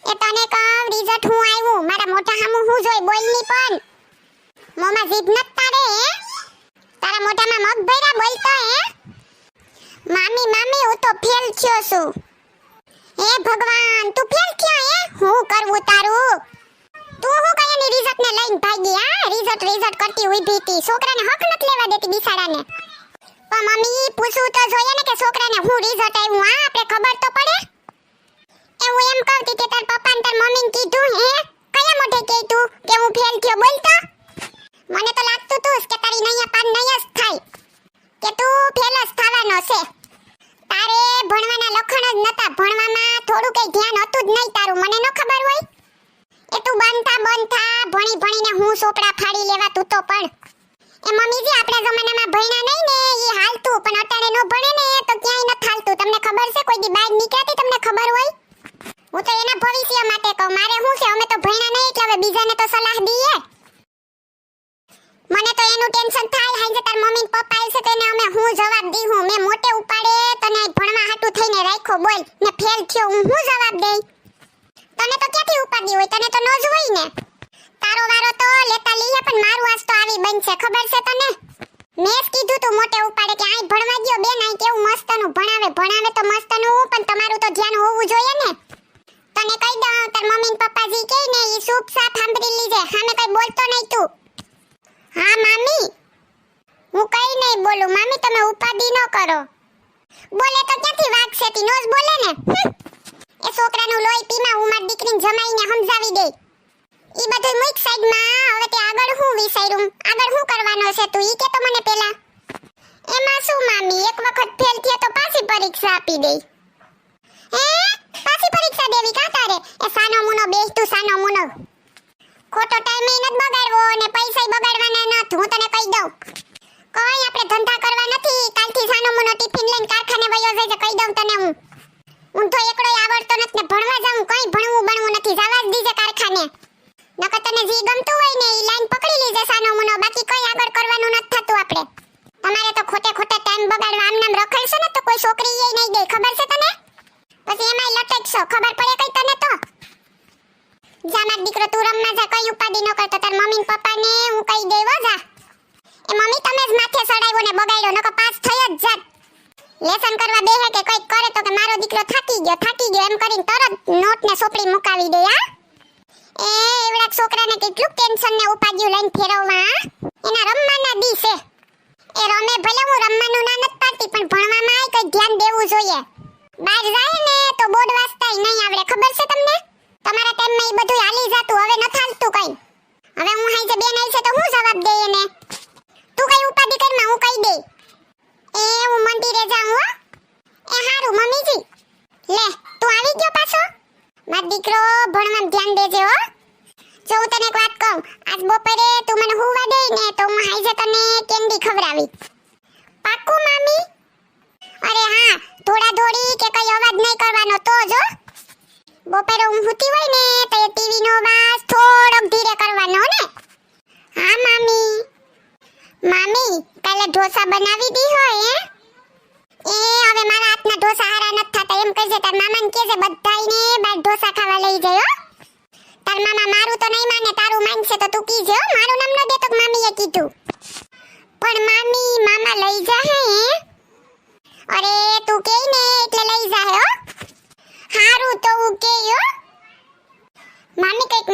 એ તને કામ રિઝલ્ટ હું આવ્યું મારા મોઢા સામું હું જોઈ બોલની પણ મોમાં જીભ નત તારે હે તારા મોઢામાં મગ ભર્યા બોલતો હે મામી હું તો ફેલ થયો છું હે ભગવાન તું ફેલ થયો હે હું કરવું તારું તું હું કયાની રિઝલ્ટ ને લઈને ભાગી આ રિઝલ્ટ કરતી ઊભી હતી છોકરાને હક નત લેવા દેતી બિસાડાને પણ મમ્મી પૂછું તો જોઈએ ને કે છોકરાને હું રિઝલ્ટ આવ્યું આ આપણે ખબર તો પડે એવું એમ કહતી કે તાર પપ્પાને તાર મમ્મીને કીધું હે કયા મોઢે કે તું કે હું ફેલ થયો બોલતો મને તો લાગતું તું કે તારી નૈયા પાર નૈયા જ થાય કે તું ફેલ જ થવાનો છે તારે ભણવાના લખણ જ નતા ભણવામાં થોડું કઈ ધ્યાન હતું જ નહીં તારું મને ન ખબર હોય એ તું બંધ થા ભણીને હું સોપડા ફાડી લેવા તું તો પણ એ મમ્મીજી આપણા જમાનામાં ભણ્યા નહીં ને ઈ હાલતું પણ અટાણે નો ભણે ને તો ક્યાંય ન હાલતું તમને ખબર છે કોઈ દી બહાર નીકળતી તમને ખબર હોય હું તો એના ભવિષ્ય માટે કહું મારે શું છે અમે તો ભણ્યા નહીં એટલે હવે બીજાને તો સલાહ દઈએ મને તો એનું ટેન્શન થાય હાંજે તાર મમ્મી ને પપ્પા આવશે તો એને અમે હું જવાબ દી હું મે મોટે ઉપાડે તને ભણવા હાટું થઈને રાખ્યો બોલ ને ફેલ થયો હું જવાબ દઈ તને તો ક્યાંથી ઉપાડી હોય તને તો ન જ હોય ને તારો વારો તો લેતા લઈએ પણ મારું આજ તો આવી બનશે ખબર છે તને મેં કીધું તું મોટે ઉપાડે કે આઈ ભણવા ગયો બેન આઈ કેવું મસ્તનું ભણાવે તો મસ્તનું પણ તમારું તો ધ્યાન હોવું જોઈએ ને તને કહી દઉં તાર મમ્મી ને પપ્પાજી કહે ને ઈ સૂપ સાફ સાંભળી લીજે સામે કઈ બોલતો નહીં તું હા મામી હું કઈ નહીં બોલું મામી તમે ઉપાડી ન કરો બોલે તો ક્યાંથી વાગશે તી નોજ બોલે ને એ છોકરાનું લોહી પીમાં હું મારી દીકરીને જમાઈને સમજાવી દે ઈ બધું મુક સાઈડમાં હવે તે આગળ હું વિચાર્યું આગળ હું કરવાનો છે તું ઈ કે તો મને પેલા એમાં શું મામી એક વખત ફેલ થયા તો પાછી પરીક્ષા આપી દે હે પાછી પરીક્ષા દેવી કા તારે એ સાનો મુનો બેસ તું સાનો મુનો ખોટો ટાઈમ એ નત બગાડવો અને પૈસા બગાડવાના નત હું તને કહી દઉં કોઈ આપણે ધંધા કરવા નથી કાલથી સાનો મુનો ટિફિન લઈને કારખાને વયો જજે કહી દઉં તને હું તો એકડો આવડતો નથી ને ભણવા જાઉં કઈ ભણવું નથી જવા જ દીજે કારખાને નકર તને જે ગમતું હોય ને ઈ લાઈન પકડી લેજે સાનો મુનો બાકી કઈ આગળ કરવાનું નથી થતું આપણે તમારે તો ખોટે ટાઈમ બગાડવા આમ નામ રખડશો ને તો કોઈ છોકરી એ નહીં દે ખબર છે તને પછી એમાંય લટકશો ખબર પડે કઈ તને તો જા માર દીકરો તું રમવા જા કઈ ઉપાડી ન કરતો તાર મમ્મી ને પપ્પાને હું કહી દેવો જા એ મમ્મી તમે જ માથે સડાવ્યો ને બગાડ્યો નકર પાસ થઈ જ જાત લેસન કરવા બેહે કે કઈક કરે તો કે મારો દીકરો થાકી ગયો એમ કરીને તરત નોટ ને સોપડી મુકાવી દે હા એ એવડા છોકરાને કેટલું ટેન્શન ને ઉપાડ્યું લઈને ફેરવવા એના રમવાના દી છે એ રમે ભલે હું રમવાનું ના નથી પાડતી પણ ભણવામાં કઈ ધ્યાન દેવું જોઈએ બહાર જાય ને તો બોર્ડ વાંચતાય નહીં આવડે ખબર છે તમને તમારા ટાઈમમાં ઈ બધું હાલી જાતું હવે ન થાલતું કઈ હવે હું હાઈ જે બેન આવી છે તો હું જવાબ દે એને તું કઈ ઉપાડી કરમાં હું કહી દે એ હું મંદિરે જાઉં હો એ હારું મમ્મીજી લે તું આવી ગયો પાછો માર દીકરો ભણવામાં ધ્યાન દેજે હો જો હું તને એક વાત કહું આજ બપોરે તું મને હુવા દે ને તો હું હાઈ જે તને કેન્ડી ખવડાવી પાક્કું મામી અરે હા થોડા થોડી કે કઈ અવાજ નહીં કરવાનો તો જો બપોરે હું હુતી હોય ને તો એ ટીવી નો અવાજ થોડોક ધીરે કરવાનો ને હા મામી કાલે ઢોસા બનાવી દી હોય એ હવે મારા હાથના ઢોસા હારા નથી થતા એમ કહેજે તાર મામાને કહેજે બધાયને બાર ઢોસા ખાવા લઈ જાય હો તાર મામા મારું તો નહીં માને તારું માનશે તો તું કીજે હો મારું નામ ન દે તો મામીએ કીધું પણ મામી મામા લઈ જાહે અરે તું કે ને એટલે લઈ જાહે હો હારું તો હું કે હો મામી કઈક